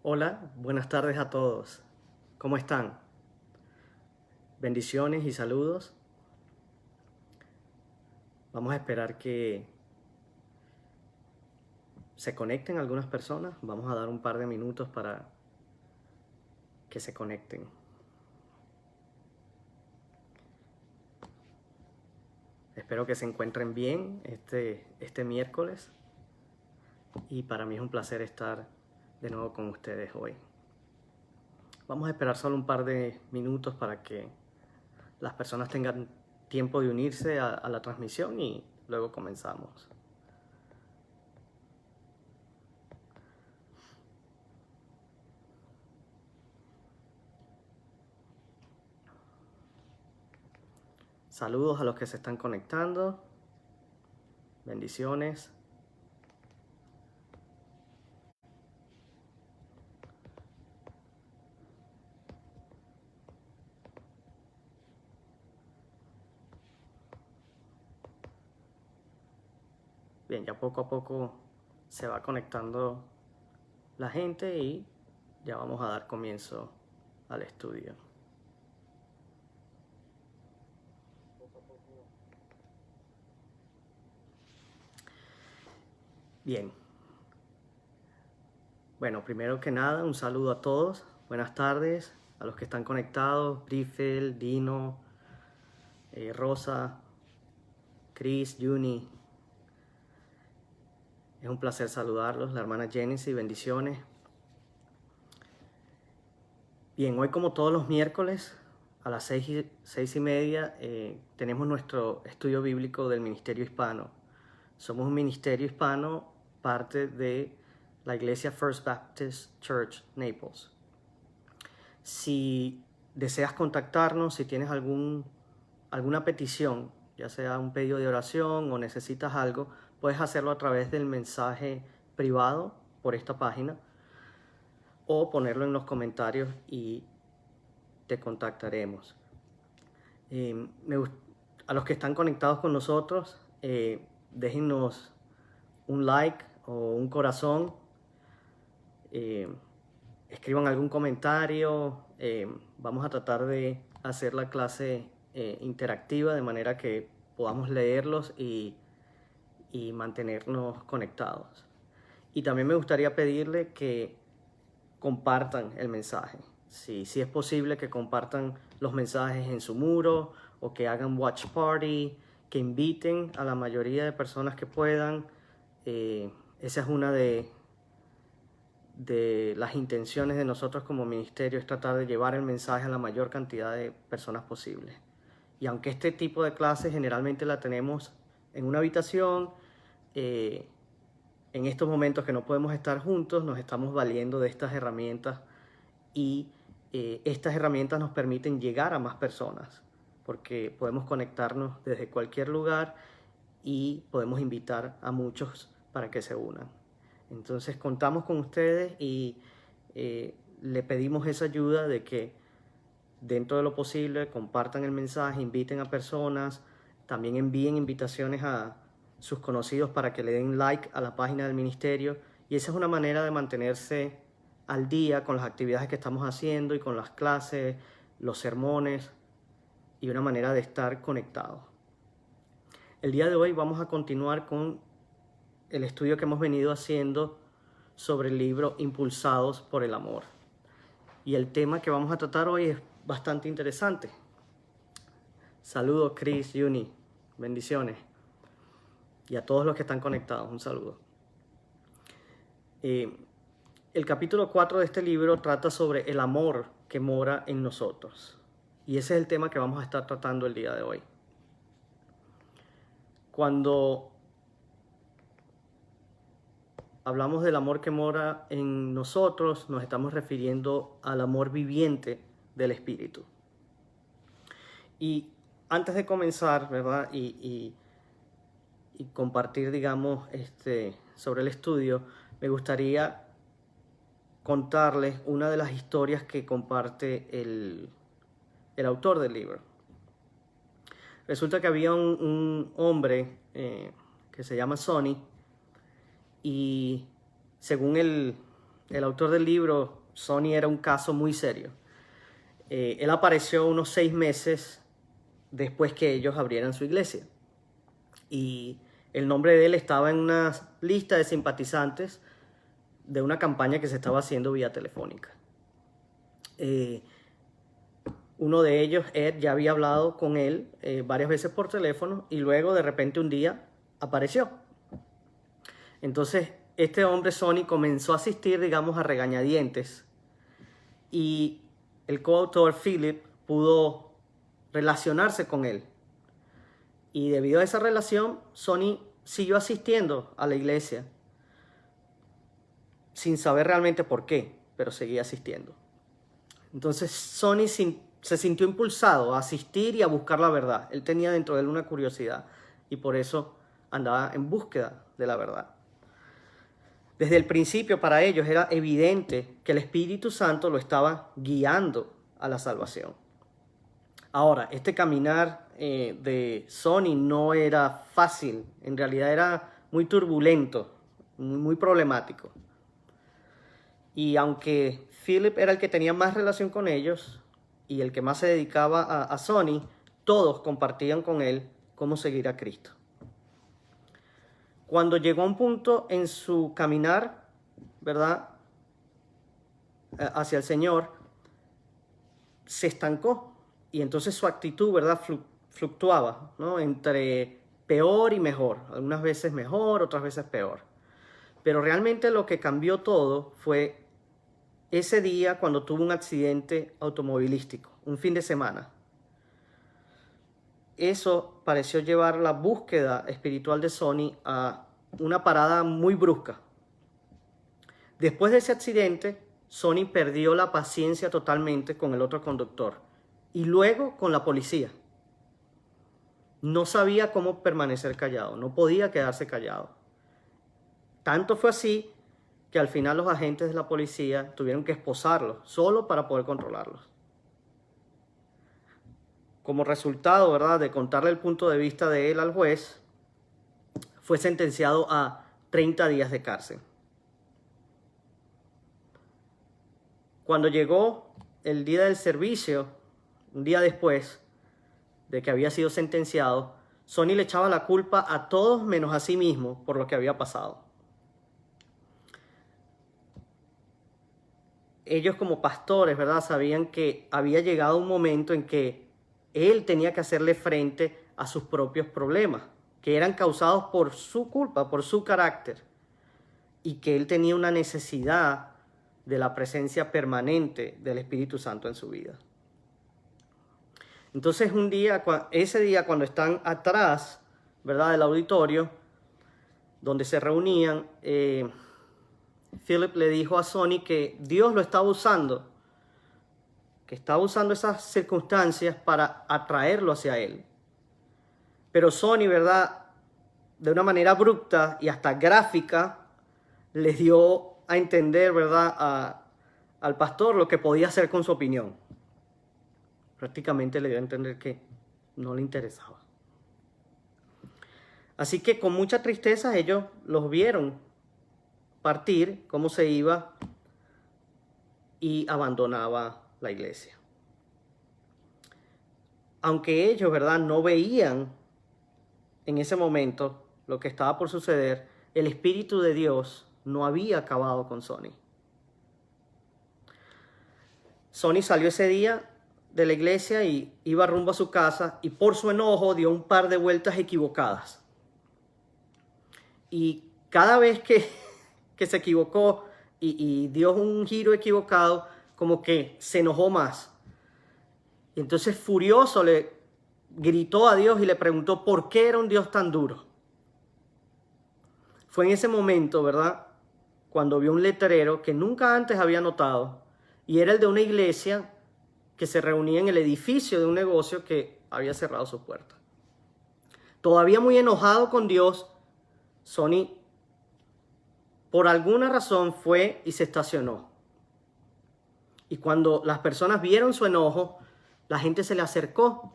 Hola, buenas tardes a todos. ¿Cómo están? Bendiciones y saludos. Vamos a esperar que se conecten algunas personas. Vamos a dar un par de minutos para que se conecten. Espero que se encuentren bien este miércoles y para mí es un placer estar de nuevo con ustedes hoy. Vamos a esperar solo un par de minutos para que las personas tengan tiempo de unirse a la transmisión y luego comenzamos. Saludos a los que se están conectando. Bendiciones. Bien, ya poco a poco se va conectando la gente y ya vamos a dar comienzo al estudio. Bien. Bueno, primero que nada, un saludo a todos. Buenas tardes a los que están conectados. Brifel, Dino, Rosa, Chris, Juni. Es un placer saludarlos. La hermana Genesis, bendiciones. Bien, hoy como todos los miércoles a las 6:30 tenemos nuestro estudio bíblico del Ministerio Hispano. Somos un ministerio hispano, parte de la iglesia First Baptist Church, Naples. Si deseas contactarnos, si tienes alguna petición, ya sea un pedido de oración o necesitas algo, puedes hacerlo a través del mensaje privado por esta página o ponerlo en los comentarios y te contactaremos. A los que están conectados con nosotros, déjennos un like o un corazón, escriban algún comentario. Vamos a tratar de hacer la clase interactiva de manera que podamos leerlos y mantenernos conectados. Y también me gustaría pedirle que compartan el mensaje. Si es posible, que compartan los mensajes en su muro o que hagan watch party, que inviten a la mayoría de personas que puedan. Esa es una de las intenciones de nosotros como ministerio, es tratar de llevar el mensaje a la mayor cantidad de personas posible. Y aunque este tipo de clases generalmente la tenemos en una habitación, en estos momentos que no podemos estar juntos, nos estamos valiendo de estas herramientas y estas herramientas nos permiten llegar a más personas porque podemos conectarnos desde cualquier lugar y podemos invitar a muchos para que se unan. Entonces contamos con ustedes y le pedimos esa ayuda de que dentro de lo posible compartan el mensaje, inviten a personas, también envíen invitaciones a sus conocidos para que le den like a la página del ministerio, y esa es una manera de mantenerse al día con las actividades que estamos haciendo y con las clases, los sermones, y una manera de estar conectados. El día de hoy vamos a continuar con el estudio que hemos venido haciendo sobre el libro Impulsados por el Amor. Y el tema que vamos a tratar hoy es bastante interesante. Saludos, Chris, Juni, bendiciones. Y a todos los que están conectados, un saludo. El capítulo 4 de este libro trata sobre el amor que mora en nosotros. Y ese es el tema que vamos a estar tratando el día de hoy. Cuando hablamos del amor que mora en nosotros, nos estamos refiriendo al amor viviente del Espíritu. Y antes de comenzar, ¿verdad? Y compartir, digamos, sobre el estudio, me gustaría contarles una de las historias que comparte el autor del libro. Resulta que había un hombre que se llama Sonny, y según el autor del libro, Sonny era un caso muy serio. Él apareció unos 6 meses después que ellos abrieran su iglesia. Y el nombre de él estaba en una lista de simpatizantes de una campaña que se estaba haciendo vía telefónica. Uno de ellos, Ed, ya había hablado con él varias veces por teléfono y luego de repente un día apareció. Entonces este hombre, Sonny, comenzó a asistir, digamos, a regañadientes y el coautor Philip pudo relacionarse con él. Y debido a esa relación, Sonny siguió asistiendo a la iglesia sin saber realmente por qué, pero seguía asistiendo. Entonces Sonny se sintió impulsado a asistir y a buscar la verdad. Él tenía dentro de él una curiosidad y por eso andaba en búsqueda de la verdad. Desde el principio para ellos era evidente que el Espíritu Santo lo estaba guiando a la salvación. Ahora, este caminar de Sonny no era fácil, en realidad era muy turbulento, muy problemático. Y aunque Philip era el que tenía más relación con ellos y el que más se dedicaba a Sonny, todos compartían con él cómo seguir a Cristo. Cuando llegó a un punto en su caminar, ¿verdad?, hacia el Señor, se estancó y entonces su actitud, ¿verdad?, fluctuaba, ¿no?, entre peor y mejor, algunas veces mejor, otras veces peor. Pero realmente lo que cambió todo fue ese día cuando tuvo un accidente automovilístico, un fin de semana. Eso pareció llevar la búsqueda espiritual de Sonny a una parada muy brusca. Después de ese accidente, Sonny perdió la paciencia totalmente con el otro conductor y luego con la policía. No sabía cómo permanecer callado, no podía quedarse callado. Tanto fue así que al final los agentes de la policía tuvieron que esposarlo solo para poder controlarlos. Como resultado, ¿verdad?, de contarle el punto de vista de él al juez, fue sentenciado a 30 días de cárcel. Cuando llegó el día del servicio, un día después de que había sido sentenciado, Sonny le echaba la culpa a todos menos a sí mismo por lo que había pasado. Ellos como pastores, ¿verdad?, sabían que había llegado un momento en que él tenía que hacerle frente a sus propios problemas, que eran causados por su culpa, por su carácter, y que él tenía una necesidad de la presencia permanente del Espíritu Santo en su vida. Entonces ese día cuando están atrás, ¿verdad?, del auditorio, donde se reunían, Philip le dijo a Sonny que Dios lo estaba usando, que estaba usando esas circunstancias para atraerlo hacia él. Pero Sonny, ¿verdad?, de una manera abrupta y hasta gráfica, le dio a entender, ¿verdad?, al pastor lo que podía hacer con su opinión. Prácticamente le dio a entender que no le interesaba. Así que con mucha tristeza ellos los vieron partir, cómo se iba y abandonaba la iglesia. Aunque ellos, ¿verdad?, no veían en ese momento lo que estaba por suceder, el Espíritu de Dios no había acabado con Sonny. Sonny salió ese día de la iglesia y iba rumbo a su casa y por su enojo dio un par de vueltas equivocadas. Y cada vez que se equivocó y dio un giro equivocado, como que se enojó más. Y entonces furioso le gritó a Dios y le preguntó por qué era un Dios tan duro. Fue en ese momento, ¿verdad?, cuando vio un letrero que nunca antes había notado y era el de una iglesia que se reunía en el edificio de un negocio que había cerrado su puerta. Todavía muy enojado con Dios, Sonny por alguna razón fue y se estacionó. Y cuando las personas vieron su enojo, la gente se le acercó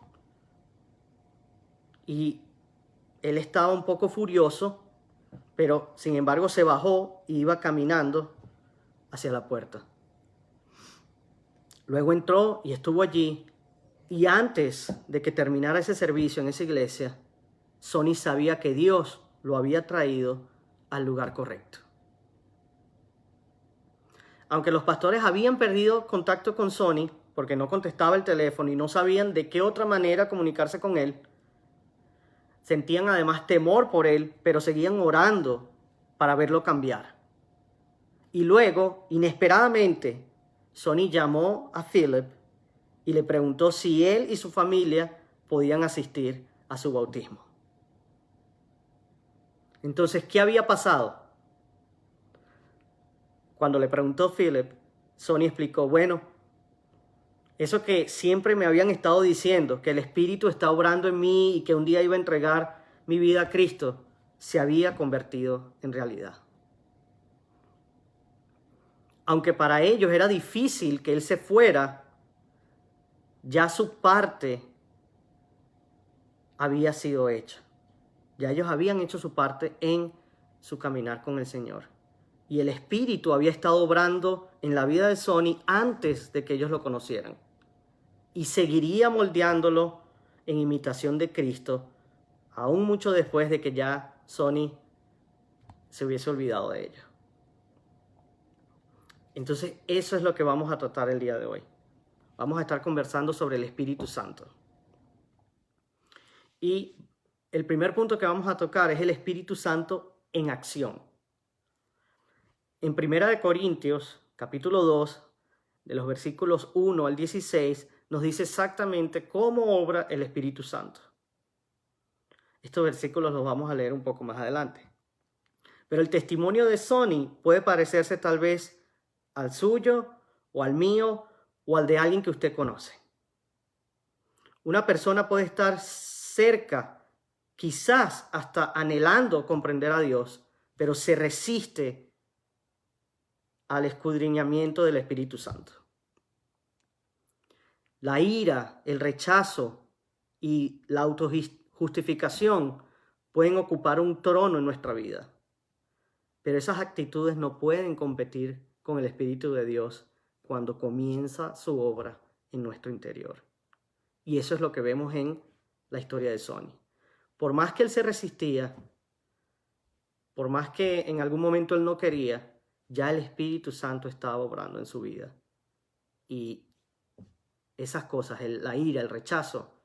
y él estaba un poco furioso, pero sin embargo se bajó y iba caminando hacia la puerta. Luego entró y estuvo allí, y antes de que terminara ese servicio en esa iglesia, Sonny sabía que Dios lo había traído al lugar correcto. Aunque los pastores habían perdido contacto con Sonny porque no contestaba el teléfono y no sabían de qué otra manera comunicarse con él, sentían además temor por él, pero seguían orando para verlo cambiar. Y luego, inesperadamente, Sonny llamó a Philip y le preguntó si él y su familia podían asistir a su bautismo. Entonces, ¿qué había pasado? Cuando le preguntó Philip, Sonny explicó, bueno, eso que siempre me habían estado diciendo, que el Espíritu está obrando en mí y que un día iba a entregar mi vida a Cristo, se había convertido en realidad. Aunque para ellos era difícil que él se fuera, ya su parte había sido hecha. Ya ellos habían hecho su parte en su caminar con el Señor. Y el Espíritu había estado obrando en la vida de Sonny antes de que ellos lo conocieran. Y seguiría moldeándolo en imitación de Cristo, aún mucho después de que ya Sonny se hubiese olvidado de ello. Entonces, eso es lo que vamos a tratar el día de hoy. Vamos a estar conversando sobre el Espíritu Santo. Y el primer punto que vamos a tocar es el Espíritu Santo en acción. En 1 Corintios, capítulo 2, de los versículos 1 al 16, nos dice exactamente cómo obra el Espíritu Santo. Estos versículos los vamos a leer un poco más adelante. Pero el testimonio de Sonny puede parecerse tal vez al suyo o al mío o al de alguien que usted conoce. Una persona puede estar cerca, quizás hasta anhelando comprender a Dios, pero se resiste al escudriñamiento del Espíritu Santo. La ira, el rechazo y la autojustificación pueden ocupar un trono en nuestra vida, pero esas actitudes no pueden competir con el Espíritu de Dios cuando comienza su obra en nuestro interior. Y eso es lo que vemos en la historia de Sonny. Por más que él se resistía, por más que en algún momento él no quería, ya el Espíritu Santo estaba obrando en su vida. Y esas cosas, la ira, el rechazo,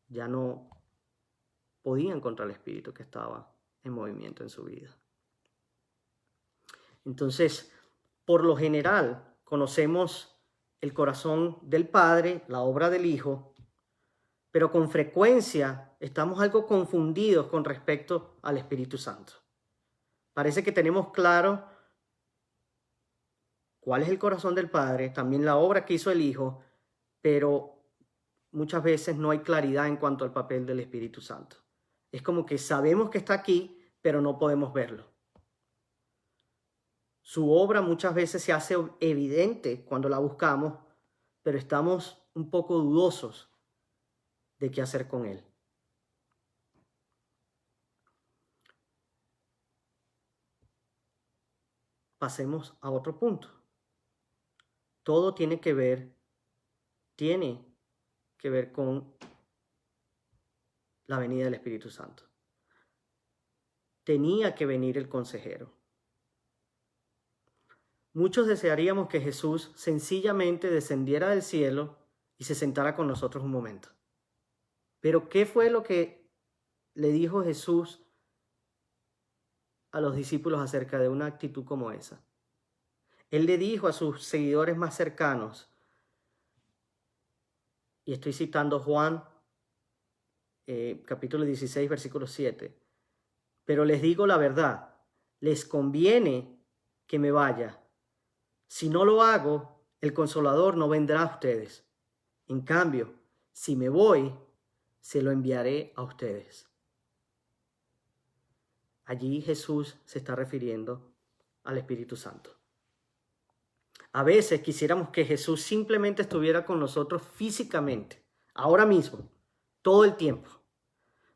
ya no podían contra el Espíritu que estaba en movimiento en su vida. Entonces, por lo general, conocemos el corazón del Padre, la obra del Hijo, pero con frecuencia estamos algo confundidos con respecto al Espíritu Santo. Parece que tenemos claro cuál es el corazón del Padre, también la obra que hizo el Hijo, pero muchas veces no hay claridad en cuanto al papel del Espíritu Santo. Es como que sabemos que está aquí, pero no podemos verlo. Su obra muchas veces se hace evidente cuando la buscamos, pero estamos un poco dudosos de qué hacer con él. Pasemos a otro punto. Todo tiene que ver con la venida del Espíritu Santo. Tenía que venir el consejero. Muchos desearíamos que Jesús sencillamente descendiera del cielo y se sentara con nosotros un momento. Pero ¿qué fue lo que le dijo Jesús a los discípulos acerca de una actitud como esa? Él le dijo a sus seguidores más cercanos, y estoy citando Juan, capítulo 16, versículo 7, pero les digo la verdad, les conviene que me vaya. Si no lo hago, el Consolador no vendrá a ustedes. En cambio, si me voy, se lo enviaré a ustedes. Allí Jesús se está refiriendo al Espíritu Santo. A veces quisiéramos que Jesús simplemente estuviera con nosotros físicamente, ahora mismo, todo el tiempo.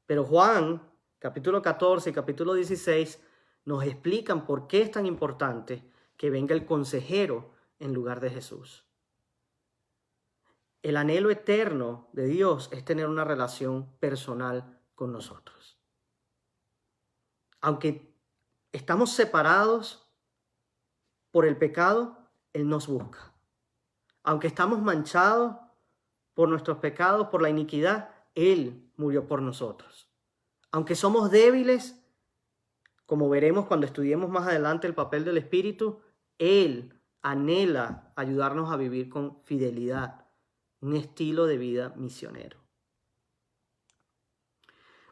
Pero Juan, capítulo 14 y capítulo 16, nos explican por qué es tan importante que venga el consejero en lugar de Jesús. El anhelo eterno de Dios es tener una relación personal con nosotros. Aunque estamos separados por el pecado, Él nos busca. Aunque estamos manchados por nuestros pecados, por la iniquidad, Él murió por nosotros. Aunque somos débiles, como veremos cuando estudiemos más adelante el papel del Espíritu, Él anhela ayudarnos a vivir con fidelidad, un estilo de vida misionero.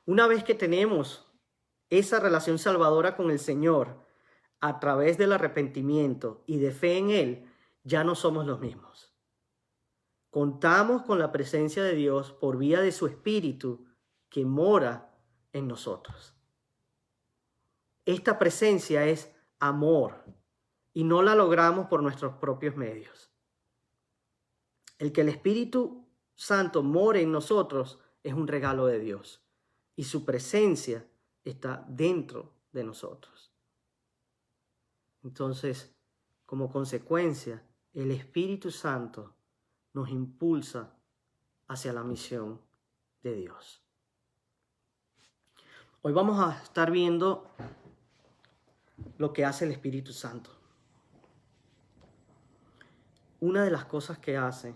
Una vez que tenemos esa relación salvadora con el Señor, a través del arrepentimiento y de fe en Él, ya no somos los mismos. Contamos con la presencia de Dios por vía de su Espíritu que mora en nosotros. Esta presencia es amor y no la logramos por nuestros propios medios. El que el Espíritu Santo more en nosotros es un regalo de Dios y su presencia está dentro de nosotros. Entonces, como consecuencia, el Espíritu Santo nos impulsa hacia la misión de Dios. Hoy vamos a estar viendo lo que hace el Espíritu Santo. Una de las cosas que hace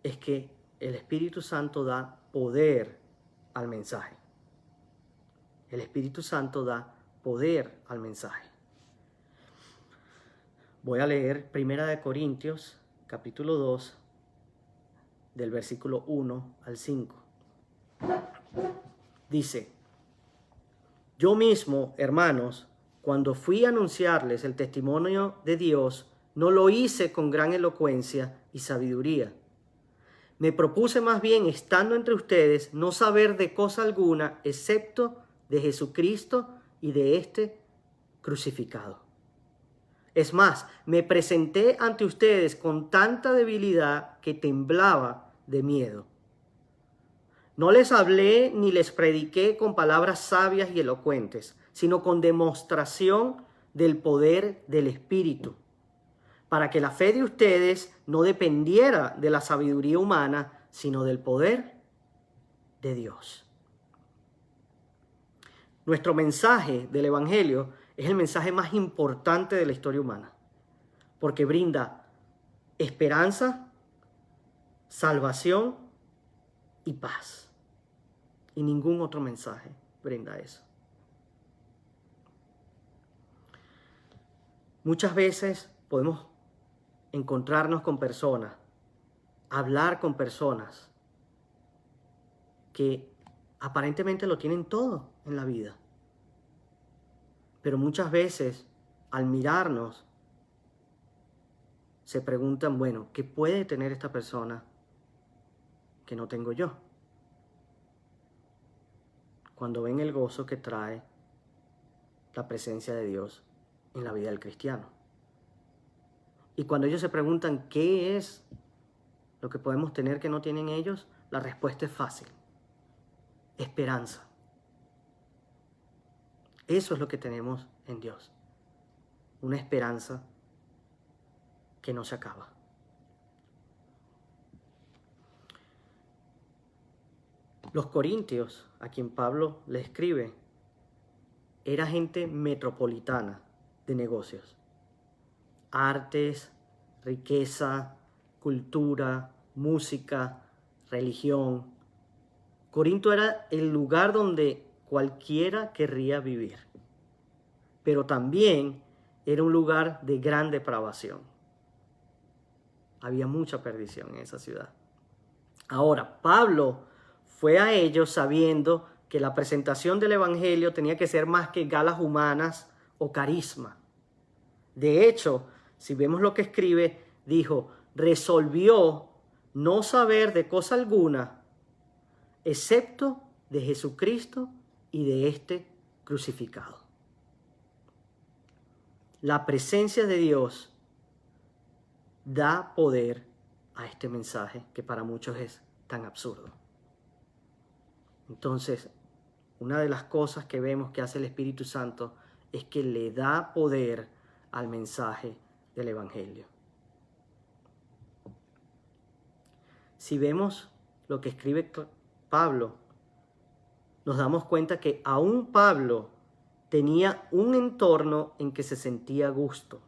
es que el Espíritu Santo da poder al mensaje. El Espíritu Santo da poder al mensaje. Voy a leer 1 Corintios, capítulo 2, del versículo 1 al 5. Dice: yo mismo, hermanos, cuando fui a anunciarles el testimonio de Dios, no lo hice con gran elocuencia y sabiduría. Me propuse más bien, estando entre ustedes, no saber de cosa alguna, excepto de Jesucristo y de este crucificado. Es más, me presenté ante ustedes con tanta debilidad que temblaba de miedo. No les hablé ni les prediqué con palabras sabias y elocuentes, sino con demostración del poder del Espíritu, para que la fe de ustedes no dependiera de la sabiduría humana, sino del poder de Dios. Nuestro mensaje del Evangelio es el mensaje más importante de la historia humana, porque brinda esperanza, salvación y paz. Y ningún otro mensaje brinda eso. Muchas veces podemos encontrarnos con personas, hablar con personas que aparentemente lo tienen todo en la vida. Pero muchas veces, al mirarnos, se preguntan, bueno, ¿qué puede tener esta persona que no tengo yo? Cuando ven el gozo que trae la presencia de Dios en la vida del cristiano. Y cuando ellos se preguntan qué es lo que podemos tener que no tienen ellos, la respuesta es fácil: esperanza. Eso es lo que tenemos en Dios, una esperanza que no se acaba. Los corintios, a quien Pablo le escribe, era gente metropolitana de negocios. Artes, riqueza, cultura, música, religión. Corinto era el lugar donde cualquiera querría vivir, pero también era un lugar de gran depravación. Había mucha perdición en esa ciudad. Ahora, Pablo fue a ellos sabiendo que la presentación del Evangelio tenía que ser más que galas humanas o carisma. De hecho, si vemos lo que escribe, dijo, resolvió no saber de cosa alguna, excepto de Jesucristo y de este crucificado. La presencia de Dios da poder a este mensaje que para muchos es tan absurdo. Entonces, una de las cosas que vemos que hace el Espíritu Santo es que le da poder al mensaje del Evangelio. Si vemos lo que escribe Pablo, nos damos cuenta que aún Pablo tenía un entorno en que se sentía a gusto.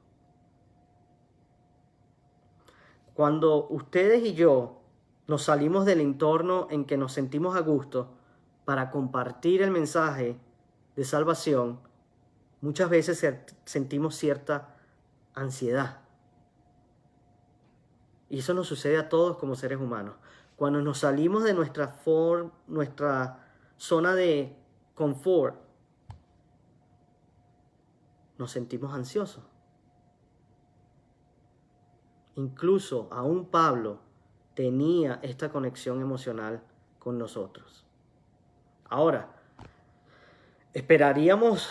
Cuando ustedes y yo nos salimos del entorno en que nos sentimos a gusto para compartir el mensaje de salvación, muchas veces sentimos cierta ansiedad. Y eso nos sucede a todos como seres humanos. Cuando nos salimos de nuestra zona de confort, nos sentimos ansiosos. Incluso aún Pablo tenía esta conexión emocional con nosotros. Ahora, esperaríamos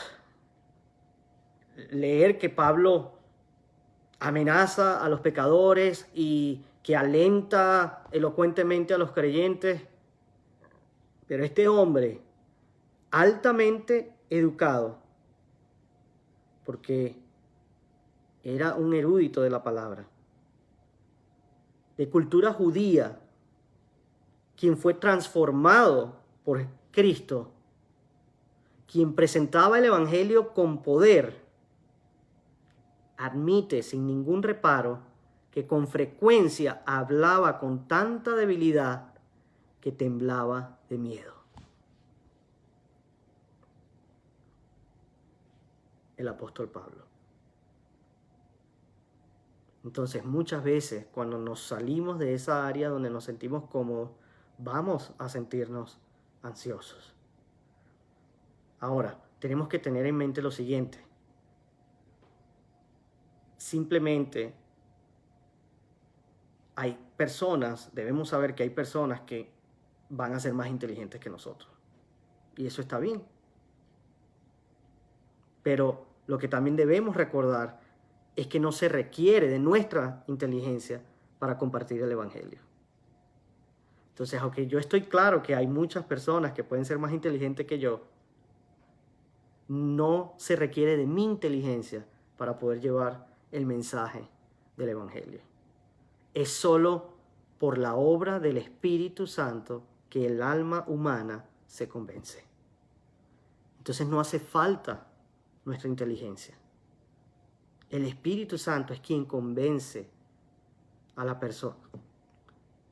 leer que Pablo amenaza a los pecadores y que alenta elocuentemente a los creyentes, pero este hombre altamente educado, porque era un erudito de la palabra, de cultura judía, quien fue transformado por Cristo, quien presentaba el Evangelio con poder, admite sin ningún reparo que con frecuencia hablaba con tanta debilidad que temblaba de miedo. El apóstol Pablo. Entonces, muchas veces cuando nos salimos de esa área donde nos sentimos cómodos, vamos a sentirnos ansiosos. Ahora, tenemos que tener en mente lo siguiente. Simplemente debemos saber que hay personas que van a ser más inteligentes que nosotros. Y eso está bien. Pero lo que también debemos recordar es que no se requiere de nuestra inteligencia para compartir el Evangelio. Entonces, aunque yo estoy claro que hay muchas personas que pueden ser más inteligentes que yo, no se requiere de mi inteligencia para poder llevar el mensaje del Evangelio. Es solo por la obra del Espíritu Santo que el alma humana se convence. Entonces no hace falta nuestra inteligencia. El Espíritu Santo es quien convence a la persona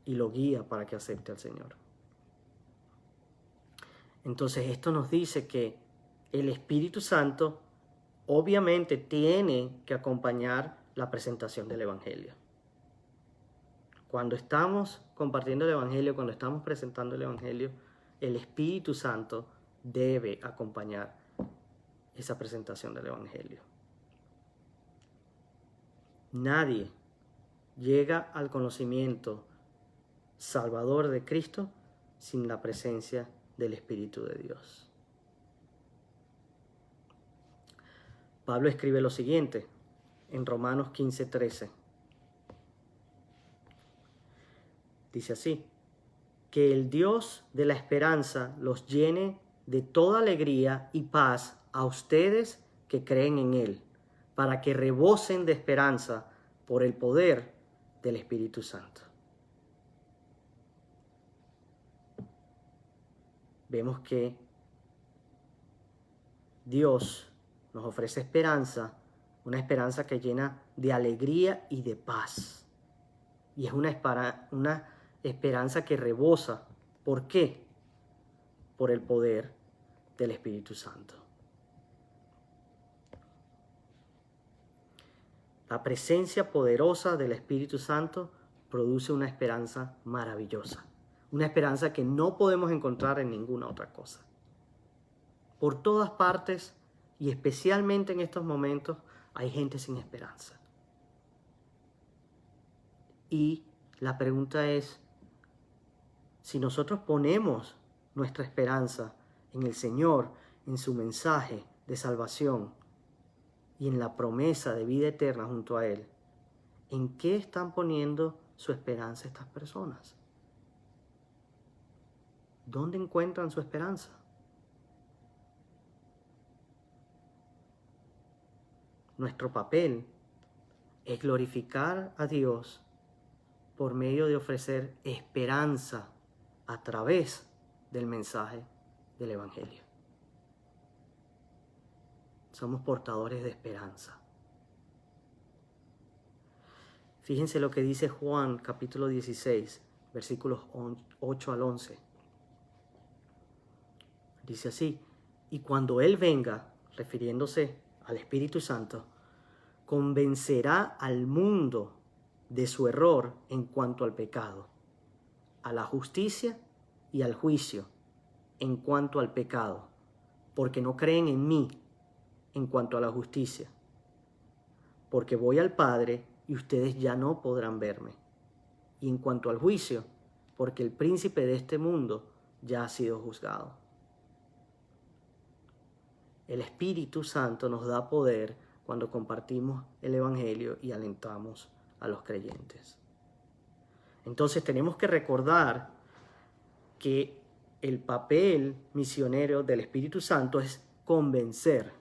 y lo guía para que acepte al Señor. Entonces esto nos dice que el Espíritu Santo obviamente tiene que acompañar la presentación del Evangelio. Cuando estamos compartiendo el Evangelio, cuando estamos presentando el Evangelio, el Espíritu Santo debe acompañar esa presentación del Evangelio. Nadie llega al conocimiento salvador de Cristo sin la presencia del Espíritu de Dios. Pablo escribe lo siguiente en Romanos 15:13. Dice así: que el Dios de la esperanza los llene de toda alegría y paz a ustedes que creen en Él, para que rebosen de esperanza por el poder del Espíritu Santo. Vemos que Dios nos ofrece esperanza, una esperanza que llena de alegría y de paz. Y es una esperanza que rebosa. ¿Por qué? Por el poder del Espíritu Santo. La presencia poderosa del Espíritu Santo produce una esperanza maravillosa. Una esperanza que no podemos encontrar en ninguna otra cosa. Por todas partes, y especialmente en estos momentos, hay gente sin esperanza. Y la pregunta es, si nosotros ponemos nuestra esperanza en el Señor, en su mensaje de salvación y en la promesa de vida eterna junto a Él, ¿en qué están poniendo su esperanza estas personas? ¿Dónde encuentran su esperanza? Nuestro papel es glorificar a Dios por medio de ofrecer esperanza a través del mensaje del Evangelio. Somos portadores de esperanza. Fíjense lo que dice Juan capítulo 16, versículos 8 al 11. Dice así: y cuando Él venga, refiriéndose al Espíritu Santo, convencerá al mundo de su error en cuanto al pecado, a la justicia y al juicio en cuanto al pecado, porque no creen en mí en cuanto a la justicia, porque voy al Padre y ustedes ya no podrán verme, y en cuanto al juicio, porque el príncipe de este mundo ya ha sido juzgado. El Espíritu Santo nos da poder cuando compartimos el Evangelio y alentamos a los creyentes. Entonces tenemos que recordar que el papel misionero del Espíritu Santo es convencer,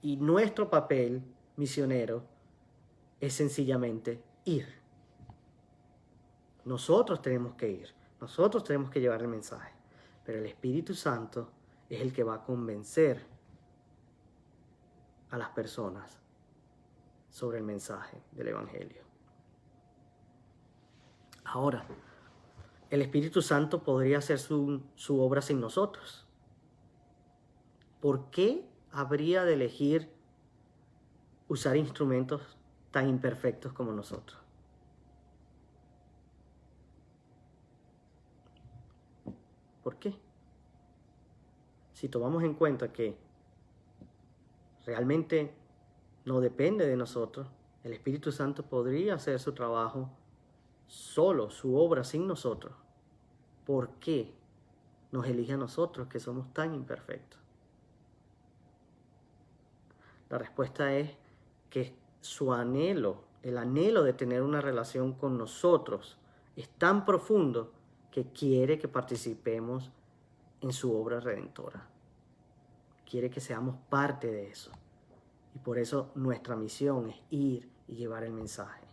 y nuestro papel misionero es sencillamente ir. Nosotros tenemos que ir, nosotros tenemos que llevar el mensaje, pero el Espíritu Santo es el que va a convencer a las personas sobre el mensaje del Evangelio. Ahora, el Espíritu Santo podría hacer su obra sin nosotros. ¿Por qué habría de elegir usar instrumentos tan imperfectos como nosotros? ¿Por qué? Si tomamos en cuenta que realmente no depende de nosotros, el Espíritu Santo podría hacer su trabajo solo, su obra sin nosotros. ¿Por qué nos elige a nosotros que somos tan imperfectos? La respuesta es que su anhelo, el anhelo de tener una relación con nosotros, es tan profundo que quiere que participemos en su obra redentora. Quiere que seamos parte de eso. Y por eso nuestra misión es ir y llevar el mensaje,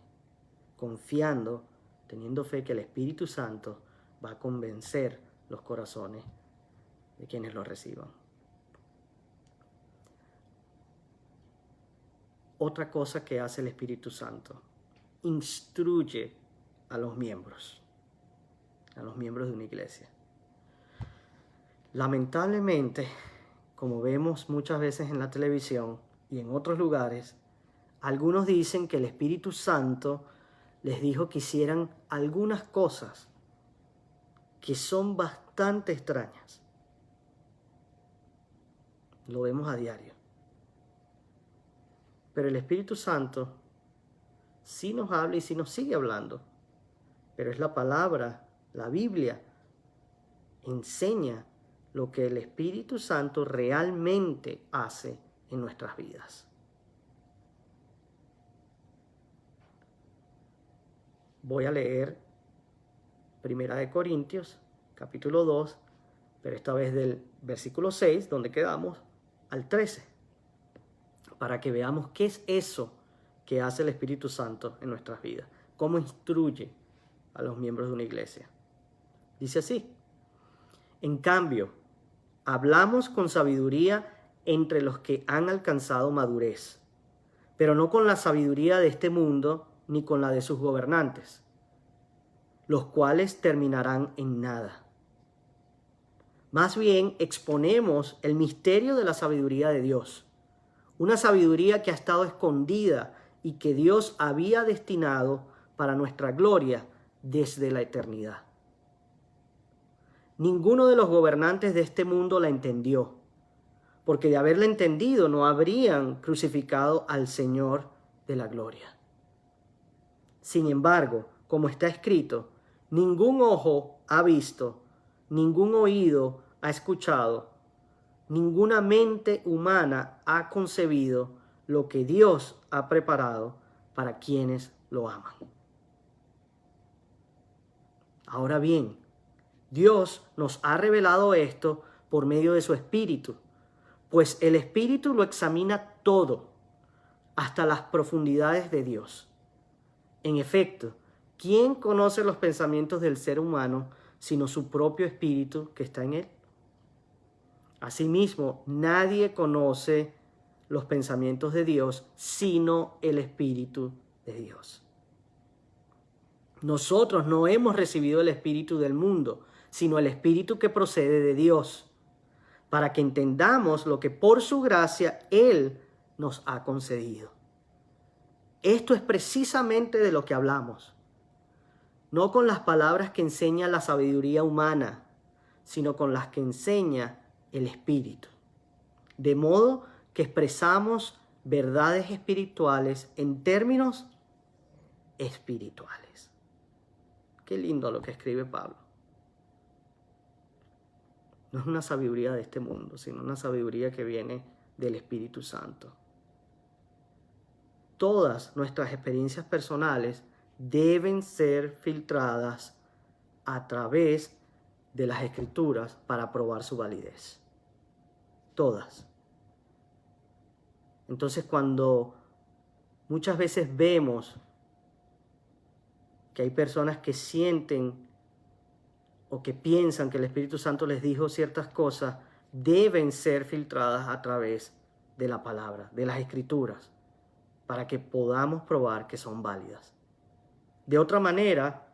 confiando, teniendo fe que el Espíritu Santo va a convencer los corazones de quienes lo reciban. Otra cosa que hace el Espíritu Santo: instruye a los miembros de una iglesia. Lamentablemente, como vemos muchas veces en la televisión y en otros lugares, algunos dicen que el Espíritu Santo les dijo que hicieran algunas cosas que son bastante extrañas. Lo vemos a diario. Pero el Espíritu Santo sí nos habla y sí nos sigue hablando. Pero es la palabra, la Biblia, enseña lo que el Espíritu Santo realmente hace en nuestras vidas. Voy a leer 1 Corintios, capítulo 2, pero esta vez del versículo 6, donde quedamos, al 13, para que veamos qué es eso que hace el Espíritu Santo en nuestras vidas, cómo instruye a los miembros de una iglesia. Dice así: en cambio, hablamos con sabiduría entre los que han alcanzado madurez, pero no con la sabiduría de este mundo ni con la de sus gobernantes, los cuales terminarán en nada. Más bien exponemos el misterio de la sabiduría de Dios, una sabiduría que ha estado escondida y que Dios había destinado para nuestra gloria desde la eternidad. Ninguno de los gobernantes de este mundo la entendió, porque de haberla entendido no habrían crucificado al Señor de la gloria. Sin embargo, como está escrito, ningún ojo ha visto, ningún oído ha escuchado, ninguna mente humana ha concebido lo que Dios ha preparado para quienes lo aman. Ahora bien, Dios nos ha revelado esto por medio de su Espíritu, pues el Espíritu lo examina todo, hasta las profundidades de Dios. En efecto, ¿quién conoce los pensamientos del ser humano sino su propio espíritu que está en él? Asimismo, nadie conoce los pensamientos de Dios sino el Espíritu de Dios. Nosotros no hemos recibido el espíritu del mundo, sino el espíritu que procede de Dios, para que entendamos lo que por su gracia Él nos ha concedido. Esto es precisamente de lo que hablamos, no con las palabras que enseña la sabiduría humana, sino con las que enseña el Espíritu. De modo que expresamos verdades espirituales en términos espirituales. Qué lindo lo que escribe Pablo. No es una sabiduría de este mundo, sino una sabiduría que viene del Espíritu Santo. Todas nuestras experiencias personales deben ser filtradas a través de las Escrituras para probar su validez. Todas. Entonces, cuando muchas veces vemos que hay personas que sienten o que piensan que el Espíritu Santo les dijo ciertas cosas, deben ser filtradas a través de la palabra, de las Escrituras, para que podamos probar que son válidas. De otra manera,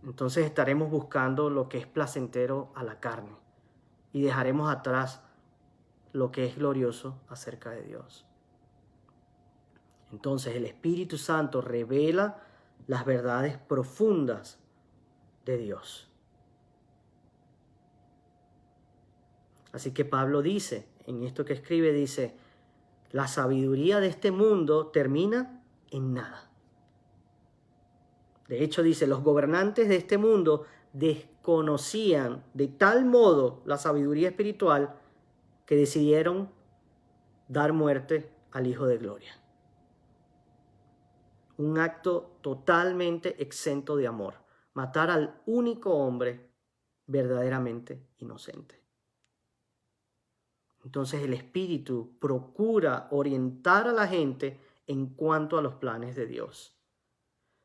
entonces estaremos buscando lo que es placentero a la carne y dejaremos atrás lo que es glorioso acerca de Dios. Entonces el Espíritu Santo revela las verdades profundas de Dios. Así que Pablo dice, en esto que escribe, dice, la sabiduría de este mundo termina en nada. De hecho, dice, los gobernantes de este mundo desconocían de tal modo la sabiduría espiritual que decidieron dar muerte al Hijo de Gloria. Un acto totalmente exento de amor. Matar al único hombre verdaderamente inocente. Entonces el Espíritu procura orientar a la gente en cuanto a los planes de Dios.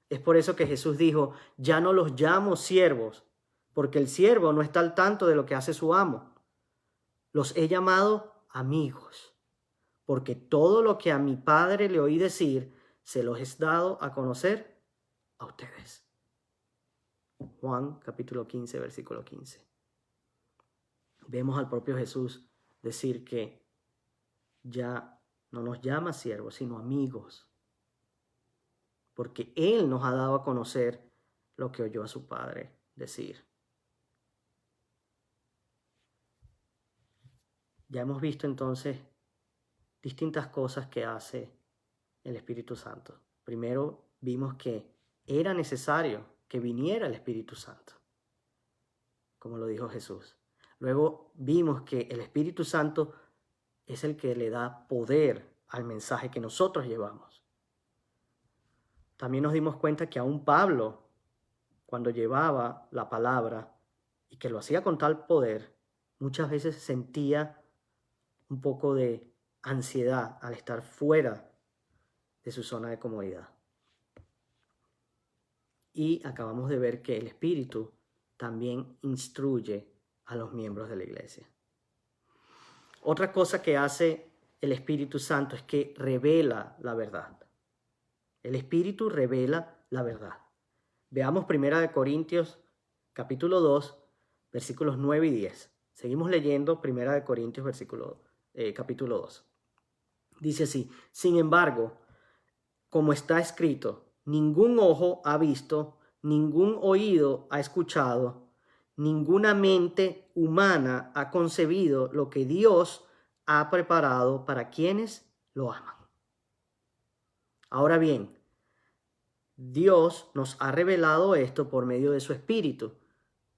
Es por eso que Jesús dijo, ya no los llamo siervos, porque el siervo no está al tanto de lo que hace su amo. Los he llamado amigos, porque todo lo que a mi Padre le oí decir, se los he dado a conocer a ustedes. Juan capítulo 15, versículo 15. Vemos al propio Jesús decir que ya no nos llama siervos, sino amigos, porque Él nos ha dado a conocer lo que oyó a su Padre decir. Ya hemos visto entonces distintas cosas que hace el Espíritu Santo. Primero vimos que era necesario que viniera el Espíritu Santo, como lo dijo Jesús. Luego vimos que el Espíritu Santo es el que le da poder al mensaje que nosotros llevamos. También nos dimos cuenta que aún Pablo, cuando llevaba la palabra y que lo hacía con tal poder, muchas veces sentía un poco de ansiedad al estar fuera de su zona de comodidad. Y acabamos de ver que el Espíritu también instruye a los miembros de la iglesia. Otra cosa que hace el Espíritu Santo es que revela la verdad. El Espíritu revela la verdad. Veamos 1 Corintios capítulo 2, versículos 9 y 10. Seguimos leyendo 1 Corintios capítulo 2. Dice así, sin embargo, como está escrito, ningún ojo ha visto, ningún oído ha escuchado, ninguna mente humana ha concebido lo que Dios ha preparado para quienes lo aman. Ahora bien, Dios nos ha revelado esto por medio de su Espíritu,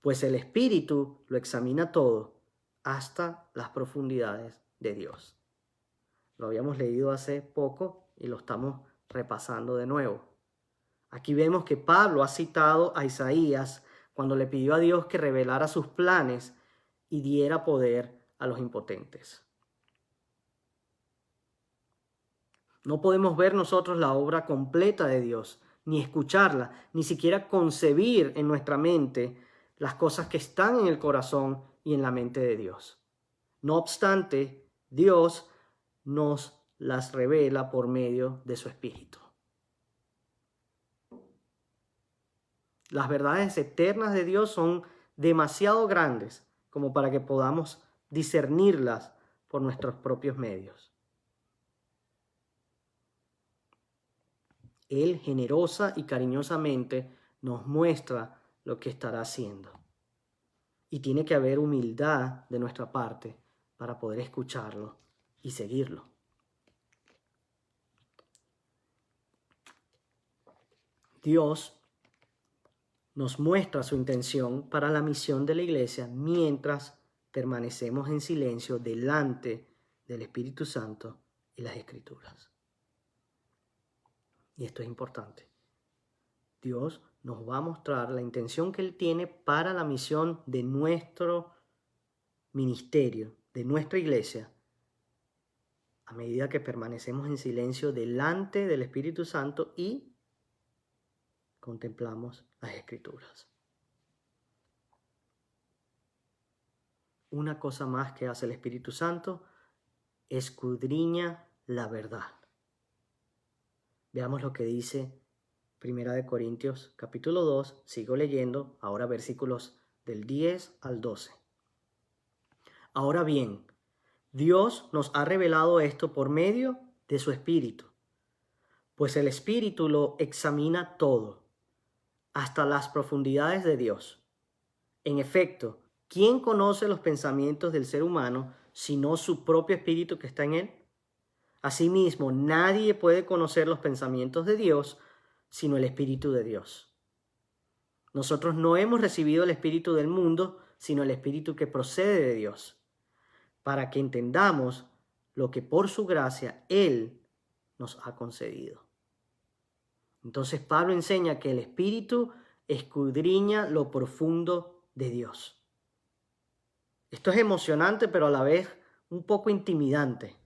pues el Espíritu lo examina todo hasta las profundidades de Dios. Lo habíamos leído hace poco y lo estamos repasando de nuevo. Aquí vemos que Pablo ha citado a Isaías cuando le pidió a Dios que revelara sus planes y diera poder a los impotentes. No podemos ver nosotros la obra completa de Dios, ni escucharla, ni siquiera concebir en nuestra mente las cosas que están en el corazón y en la mente de Dios. No obstante, Dios nos las revela por medio de su Espíritu. Las verdades eternas de Dios son demasiado grandes como para que podamos discernirlas por nuestros propios medios. Él generosa y cariñosamente nos muestra lo que estará haciendo. Y tiene que haber humildad de nuestra parte para poder escucharlo y seguirlo. Dios nos muestra su intención para la misión de la iglesia mientras permanecemos en silencio delante del Espíritu Santo y las Escrituras. Y esto es importante. Dios nos va a mostrar la intención que Él tiene para la misión de nuestro ministerio, de nuestra iglesia, a medida que permanecemos en silencio delante del Espíritu Santo y contemplamos las Escrituras. Una cosa más que hace el Espíritu Santo, escudriña la verdad. Veamos lo que dice 1 Corintios capítulo 2, sigo leyendo, ahora versículos del 10 al 12. Ahora bien, Dios nos ha revelado esto por medio de su Espíritu, pues el Espíritu lo examina todo, hasta las profundidades de Dios. En efecto, ¿quién conoce los pensamientos del ser humano sino su propio Espíritu que está en él? Asimismo, nadie puede conocer los pensamientos de Dios sino el Espíritu de Dios. Nosotros no hemos recibido el Espíritu del mundo, sino el Espíritu que procede de Dios, para que entendamos lo que por su gracia Él nos ha concedido. Entonces Pablo enseña que el Espíritu escudriña lo profundo de Dios. Esto es emocionante, pero a la vez un poco intimidante,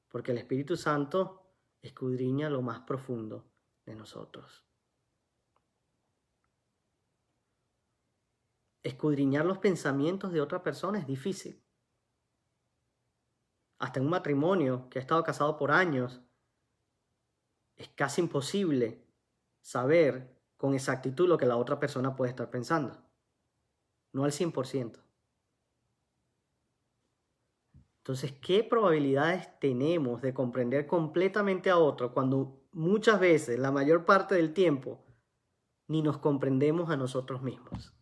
porque el Espíritu Santo escudriña lo más profundo de nosotros. Escudriñar los pensamientos de otra persona es difícil. Hasta en un matrimonio que ha estado casado por años, es casi imposible saber con exactitud lo que la otra persona puede estar pensando. No al 100%. Entonces, ¿qué probabilidades tenemos de comprender completamente a otro cuando muchas veces, la mayor parte del tiempo, ni nos comprendemos a nosotros mismos?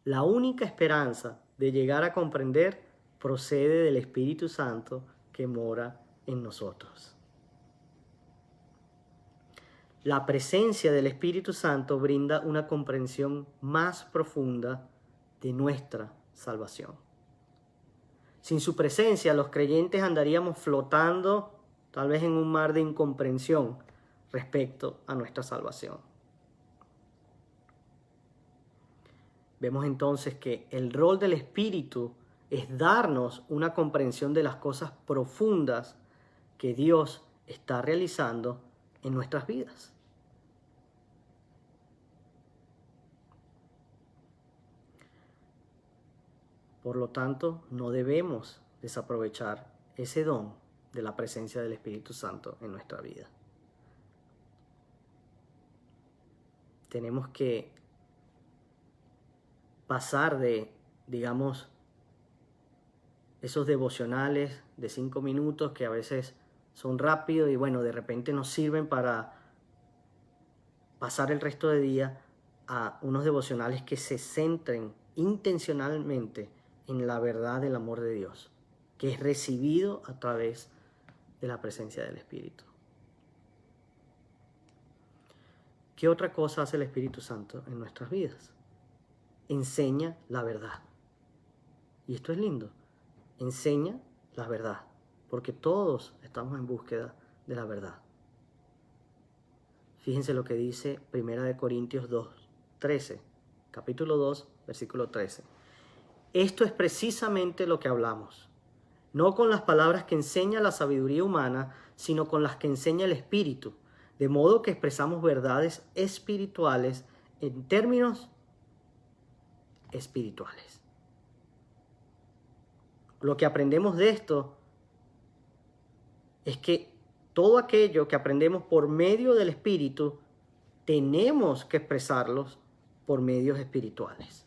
La única esperanza de llegar a comprender procede del Espíritu Santo que mora en nosotros. La presencia del Espíritu Santo brinda una comprensión más profunda de nuestra salvación. Sin su presencia, los creyentes andaríamos flotando, tal vez en un mar de incomprensión respecto a nuestra salvación. Vemos entonces que el rol del Espíritu es darnos una comprensión de las cosas profundas que Dios está realizando en nuestras vidas. Por lo tanto, no debemos desaprovechar ese don de la presencia del Espíritu Santo en nuestra vida. Tenemos que pasar de, digamos, esos devocionales de 5 minutos que a veces son rápidos y bueno, de repente nos sirven para pasar el resto del día, a unos devocionales que se centren intencionalmente en la verdad del amor de Dios, que es recibido a través de la presencia del Espíritu. ¿Qué otra cosa hace el Espíritu Santo en nuestras vidas? Enseña la verdad. Y esto es lindo. Enseña la verdad, porque todos estamos en búsqueda de la verdad. Fíjense lo que dice 1 Corintios 2:13, capítulo 2, versículo 13. Esto es precisamente lo que hablamos, no con las palabras que enseña la sabiduría humana, sino con las que enseña el Espíritu, de modo que expresamos verdades espirituales en términos espirituales. Lo que aprendemos de esto es que todo aquello que aprendemos por medio del Espíritu, tenemos que expresarlos por medios espirituales.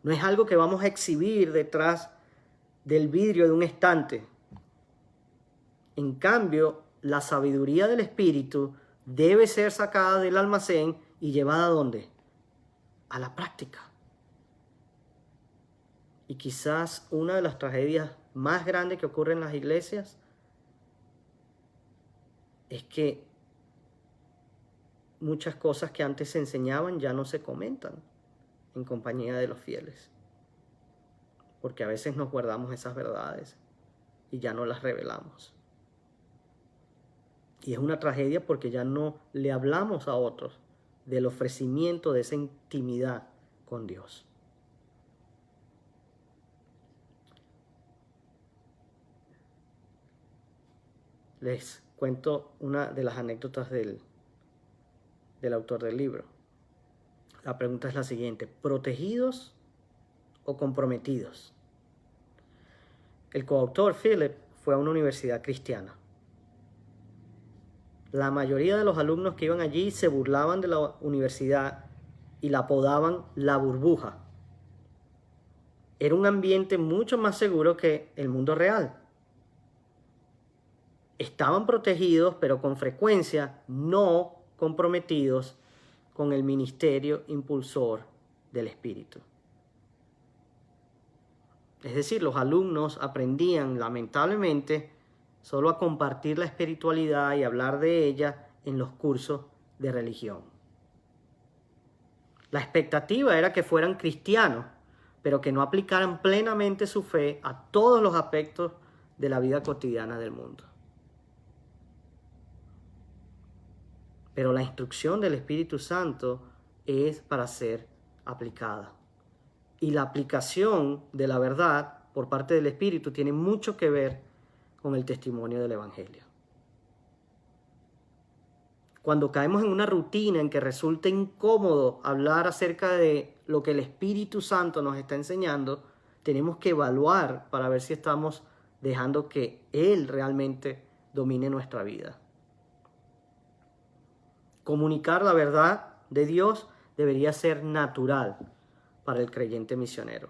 No es algo que vamos a exhibir detrás del vidrio de un estante. En cambio, la sabiduría del Espíritu debe ser sacada del almacén y llevada ¿a dónde? A la práctica. Y quizás una de las tragedias más grandes que ocurren en las iglesias es que muchas cosas que antes se enseñaban ya no se comentan en compañía de los fieles. Porque a veces nos guardamos esas verdades y ya no las revelamos. Y es una tragedia porque ya no le hablamos a otros del ofrecimiento de esa intimidad con Dios. Les cuento una de las anécdotas del autor del libro. La pregunta es la siguiente: ¿protegidos o comprometidos? El coautor Philip fue a una universidad cristiana. La mayoría de los alumnos que iban allí se burlaban de la universidad y la apodaban la burbuja. Era un ambiente mucho más seguro que el mundo real. Estaban protegidos, pero con frecuencia no comprometidos con el ministerio impulsor del Espíritu. Es decir, los alumnos aprendían, lamentablemente, solo a compartir la espiritualidad y hablar de ella en los cursos de religión. La expectativa era que fueran cristianos, pero que no aplicaran plenamente su fe a todos los aspectos de la vida cotidiana del mundo. Pero la instrucción del Espíritu Santo es para ser aplicada. Y la aplicación de la verdad por parte del Espíritu tiene mucho que ver con el testimonio del Evangelio. Cuando caemos en una rutina en que resulta incómodo hablar acerca de lo que el Espíritu Santo nos está enseñando, tenemos que evaluar para ver si estamos dejando que Él realmente domine nuestra vida. Comunicar la verdad de Dios debería ser natural para el creyente misionero.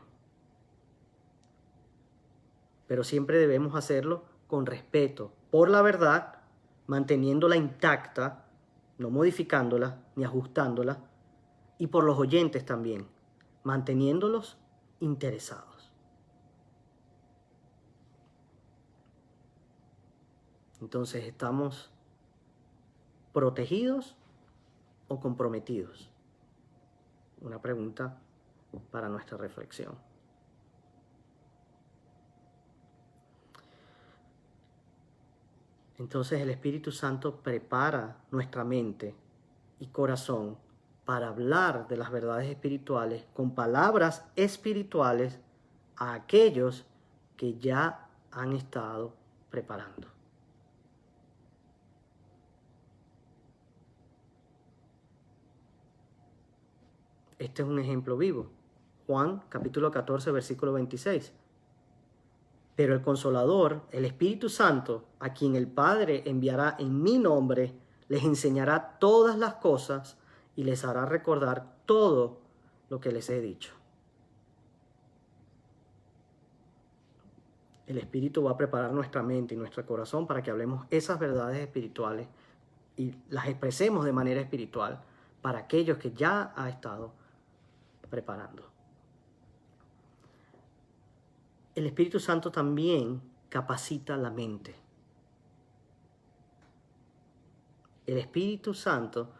Pero siempre debemos hacerlo con respeto por la verdad, manteniéndola intacta, no modificándola ni ajustándola, y por los oyentes también, manteniéndolos interesados. Entonces, ¿estamos protegidos o comprometidos? Una pregunta para nuestra reflexión. Entonces el Espíritu Santo prepara nuestra mente y corazón para hablar de las verdades espirituales con palabras espirituales a aquellos que ya han estado preparando. Este es un ejemplo vivo. Juan capítulo 14, versículo 26. Pero el Consolador, el Espíritu Santo, a quien el Padre enviará en mi nombre, les enseñará todas las cosas y les hará recordar todo lo que les he dicho. El Espíritu va a preparar nuestra mente y nuestro corazón para que hablemos esas verdades espirituales y las expresemos de manera espiritual para aquellos que ya ha estado preparando. El Espíritu Santo también capacita la mente. El Espíritu Santo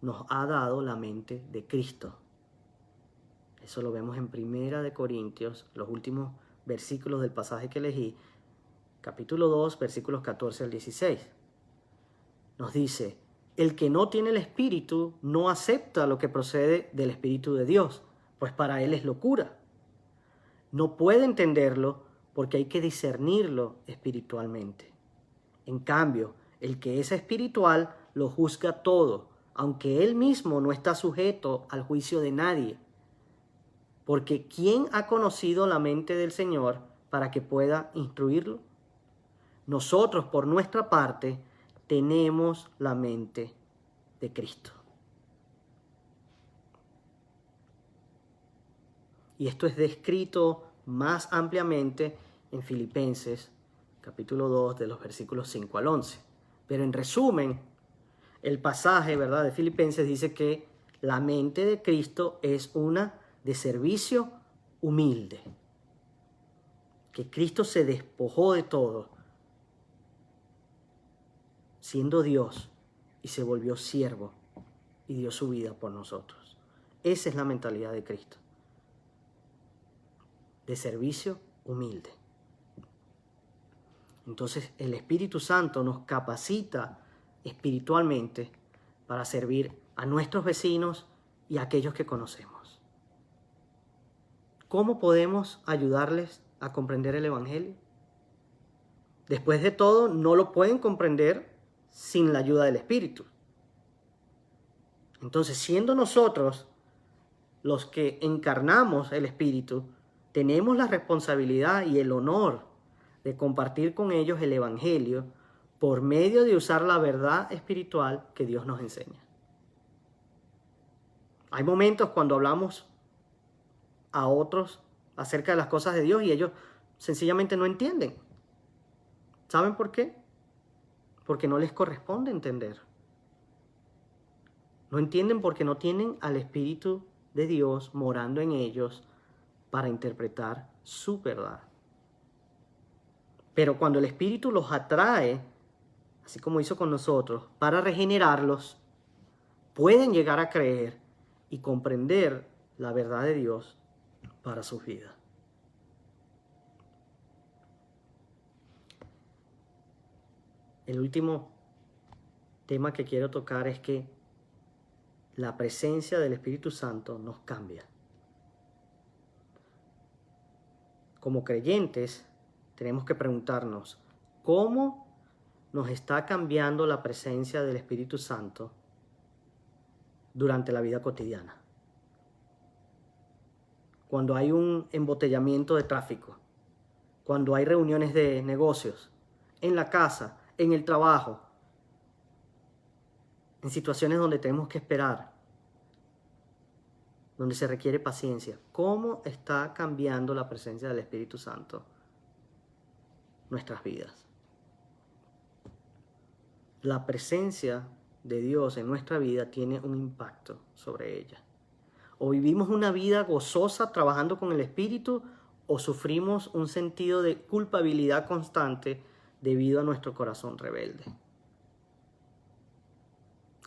nos ha dado la mente de Cristo. Eso lo vemos en 1 Corintios, los últimos versículos del pasaje que elegí, capítulo 2, versículos 14 al 16. Nos dice: el que no tiene el Espíritu no acepta lo que procede del Espíritu de Dios, pues para él es locura. No puede entenderlo porque hay que discernirlo espiritualmente. En cambio, el que es espiritual lo juzga todo, aunque él mismo no está sujeto al juicio de nadie. Porque ¿quién ha conocido la mente del Señor para que pueda instruirlo? Nosotros, por nuestra parte, tenemos la mente de Cristo. Y esto es descrito más ampliamente en Filipenses, capítulo 2, de los versículos 5 al 11. Pero en resumen, el pasaje, ¿verdad?, de Filipenses dice que la mente de Cristo es una de servicio humilde. Que Cristo se despojó de todo, siendo Dios, y se volvió siervo y dio su vida por nosotros. Esa es la mentalidad de Cristo. De servicio humilde. Entonces el Espíritu Santo nos capacita espiritualmente para servir a nuestros vecinos y a aquellos que conocemos. ¿Cómo podemos ayudarles a comprender el Evangelio? Después de todo, no lo pueden comprender sin la ayuda del Espíritu. Entonces, siendo nosotros los que encarnamos el Espíritu, tenemos la responsabilidad y el honor de compartir con ellos el Evangelio por medio de usar la verdad espiritual que Dios nos enseña. Hay momentos cuando hablamos a otros acerca de las cosas de Dios y ellos sencillamente no entienden. ¿Saben por qué? Porque no les corresponde entender. No entienden porque no tienen al Espíritu de Dios morando en ellos para interpretar su verdad. Pero cuando el Espíritu los atrae, así como hizo con nosotros, para regenerarlos, pueden llegar a creer y comprender la verdad de Dios para sus vidas. El último tema que quiero tocar es que la presencia del Espíritu Santo nos cambia. Como creyentes, tenemos que preguntarnos, ¿cómo nos está cambiando la presencia del Espíritu Santo durante la vida cotidiana? Cuando hay un embotellamiento de tráfico, cuando hay reuniones de negocios, en la casa, en el trabajo, en situaciones donde tenemos que esperar, donde se requiere paciencia. ¿Cómo está cambiando la presencia del Espíritu Santo nuestras vidas? La presencia de Dios en nuestra vida tiene un impacto sobre ella. O vivimos una vida gozosa trabajando con el Espíritu, o sufrimos un sentido de culpabilidad constante debido a nuestro corazón rebelde.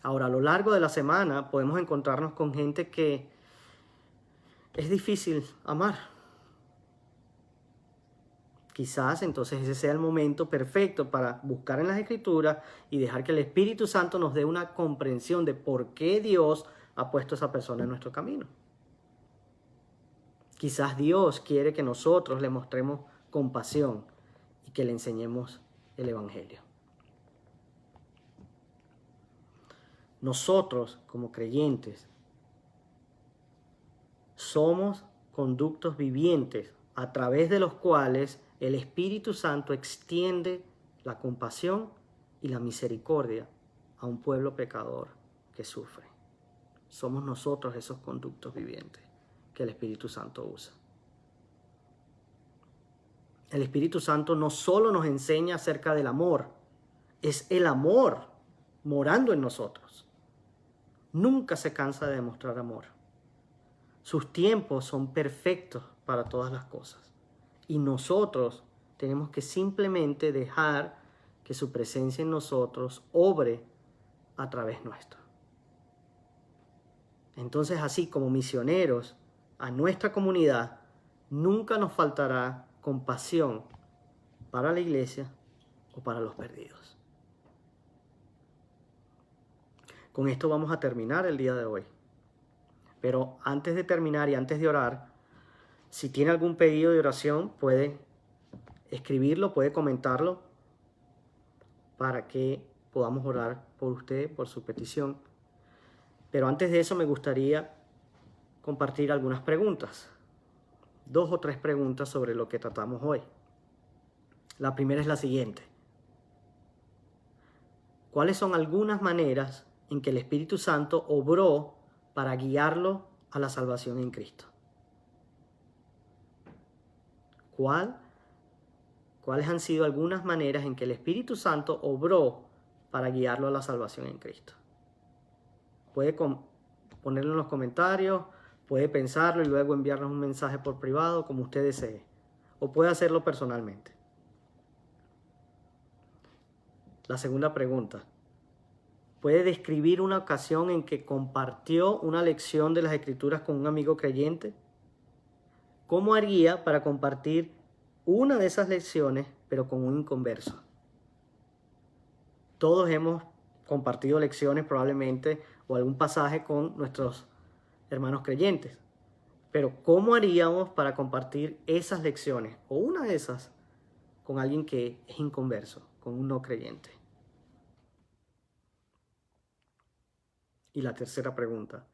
Ahora, a lo largo de la semana podemos encontrarnos con gente que es difícil amar. Quizás entonces ese sea el momento perfecto para buscar en las Escrituras y dejar que el Espíritu Santo nos dé una comprensión de por qué Dios ha puesto a esa persona en nuestro camino. Quizás Dios quiere que nosotros le mostremos compasión y que le enseñemos el Evangelio. Nosotros, como creyentes, somos conductos vivientes a través de los cuales el Espíritu Santo extiende la compasión y la misericordia a un pueblo pecador que sufre. Somos nosotros esos conductos vivientes que el Espíritu Santo usa. El Espíritu Santo no solo nos enseña acerca del amor, es el amor morando en nosotros. Nunca se cansa de demostrar amor. Sus tiempos son perfectos para todas las cosas. Y nosotros tenemos que simplemente dejar que su presencia en nosotros obre a través nuestro. Entonces, así como misioneros a nuestra comunidad, nunca nos faltará compasión para la iglesia o para los perdidos. Con esto vamos a terminar el día de hoy. Pero antes de terminar y antes de orar, si tiene algún pedido de oración, puede escribirlo, puede comentarlo para que podamos orar por usted, por su petición. Pero antes de eso me gustaría compartir algunas preguntas, 2 o 3 preguntas sobre lo que tratamos hoy. La primera es la siguiente: ¿cuáles son algunas maneras en que el Espíritu Santo obró para guiarlo a la salvación en Cristo? ¿Cuáles han sido algunas maneras en que el Espíritu Santo obró para guiarlo a la salvación en Cristo? Puede ponerlo en los comentarios, puede pensarlo y luego enviarnos un mensaje por privado, como usted desee. O puede hacerlo personalmente. La segunda pregunta: ¿puede describir una ocasión en que compartió una lección de las Escrituras con un amigo creyente? ¿Cómo haría para compartir una de esas lecciones, pero con un inconverso? Todos hemos compartido lecciones probablemente o algún pasaje con nuestros hermanos creyentes. Pero ¿cómo haríamos para compartir esas lecciones o una de esas con alguien que es inconverso, con un no creyente? Y la tercera pregunta: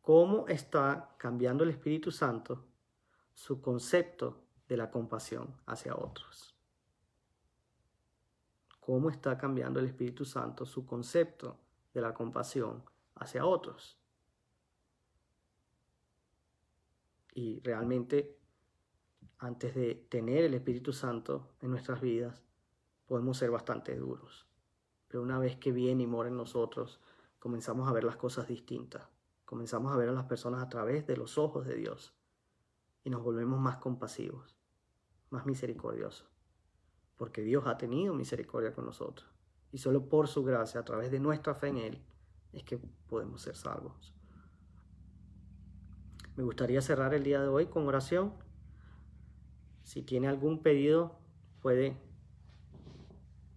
¿cómo está cambiando el Espíritu Santo su concepto de la compasión hacia otros? ¿Cómo está cambiando el Espíritu Santo su concepto de la compasión hacia otros? Y realmente, antes de tener el Espíritu Santo en nuestras vidas, podemos ser bastante duros. Pero una vez que viene y mora en nosotros, comenzamos a ver las cosas distintas. Comenzamos a ver a las personas a través de los ojos de Dios. Y nos volvemos más compasivos, más misericordiosos. Porque Dios ha tenido misericordia con nosotros. Y solo por su gracia, a través de nuestra fe en Él, es que podemos ser salvos. Me gustaría cerrar el día de hoy con oración. Si tiene algún pedido, puede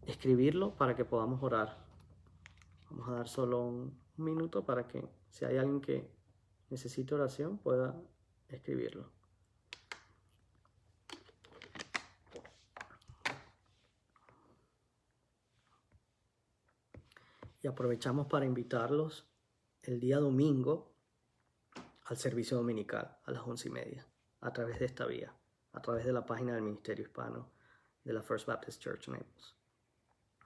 escribirlo para que podamos orar. Vamos a dar solo un minuto para que si hay alguien que necesite oración pueda escribirlo. Y aprovechamos para invitarlos el día domingo al servicio dominical a las 11:30 a través de esta vía, a través de la página del Ministerio Hispano de la First Baptist Church Naples.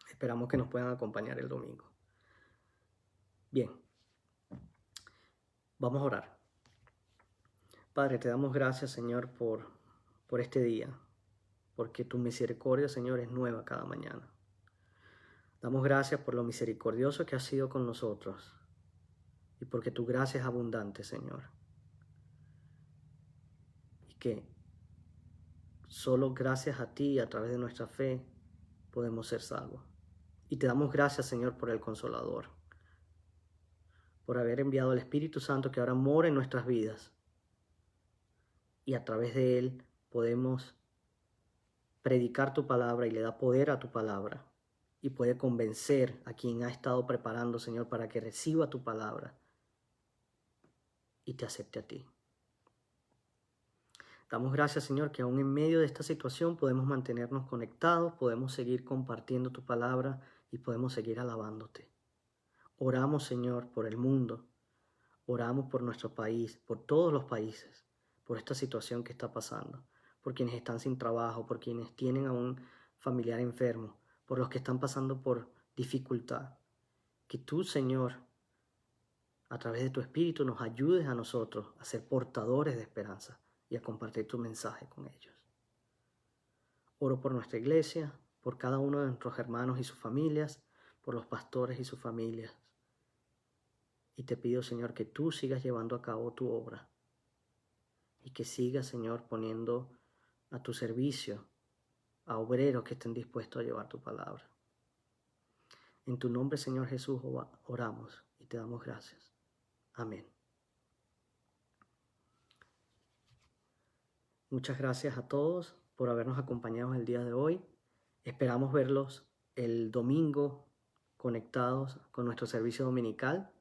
Esperamos que nos puedan acompañar el domingo. Bien, vamos a orar. Padre, te damos gracias, Señor, por este día, porque tu misericordia, Señor, es nueva cada mañana. Damos gracias por lo misericordioso que has sido con nosotros y porque tu gracia es abundante, Señor. Y que solo gracias a ti y a través de nuestra fe podemos ser salvos. Y te damos gracias, Señor, por el Consolador, por haber enviado al Espíritu Santo que ahora mora en nuestras vidas. Y a través de Él podemos predicar tu palabra y le da poder a tu palabra. Y puede convencer a quien ha estado preparando, Señor, para que reciba tu palabra y te acepte a ti. Damos gracias, Señor, que aún en medio de esta situación podemos mantenernos conectados, podemos seguir compartiendo tu palabra y podemos seguir alabándote. Oramos, Señor, por el mundo. Oramos por nuestro país, por todos los países, por esta situación que está pasando, por quienes están sin trabajo, por quienes tienen a un familiar enfermo, por los que están pasando por dificultad. Que tú, Señor, a través de tu Espíritu nos ayudes a nosotros a ser portadores de esperanza y a compartir tu mensaje con ellos. Oro por nuestra iglesia, por cada uno de nuestros hermanos y sus familias, por los pastores y sus familias. Y te pido, Señor, que tú sigas llevando a cabo tu obra y que sigas, Señor, poniendo a tu servicio a obreros que estén dispuestos a llevar tu palabra. En tu nombre, Señor Jesús, oramos y te damos gracias. Amén. Muchas gracias a todos por habernos acompañado el día de hoy. Esperamos verlos el domingo conectados con nuestro servicio dominical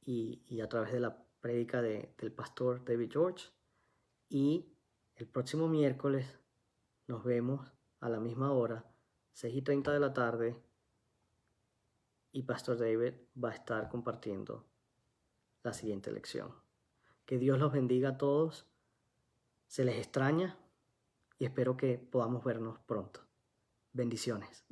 y a través de la prédica del pastor David George. Y el próximo miércoles Nos vemos a la misma hora, 6:30 de la tarde, y Pastor David va a estar compartiendo la siguiente lección. Que Dios los bendiga a todos. Se les extraña y espero que podamos vernos pronto. Bendiciones.